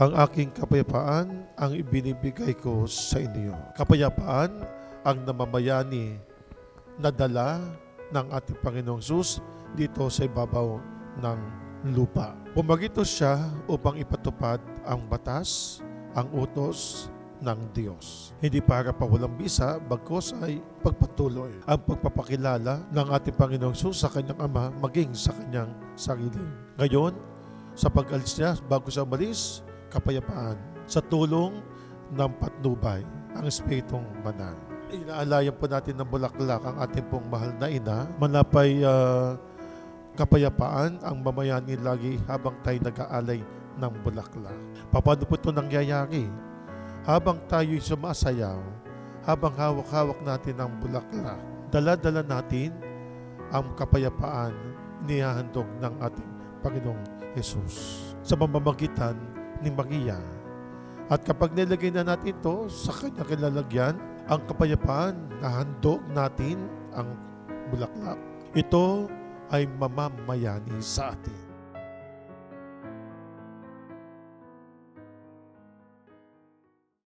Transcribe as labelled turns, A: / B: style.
A: Ang aking kapayapaan ang ibinibigay ko sa inyo. Kapayapaan ang namamayani na dala ng ating Panginoong Hesus dito sa ibabaw ng lupa. Pumagito siya upang ipatupad ang batas, ang utos ng Diyos. Hindi para pawalang bisa, bagkus ay pagpatuloy ang pagpapakilala ng ating Panginoong Hesus sa kanyang Ama maging sa kanyang sarili. Ngayon, sa pag-alis niya, bago siya umalis, kapayapaan sa tulong ng patnubay, ang Espiritong Banal. Inaalayan po natin ng bulaklak ang ating pong mahal na ina. Manapay kapayapaan ang mamayani lagi habang tayo nag-aalay ng bulaklak. Paano po ito nangyayari? Habang tayo'y sumasayaw, habang hawak-hawak natin ang bulaklak, dala-dala natin ang kapayapaan nihahandog ng ating Panginoong Hesus sa pamamagitan ni Maria. At kapag nilagay na natin ito sa kanyang kilalagyan, ang kapayapaan na handog natin ang bulaklak, ito ay mamamayani sa atin.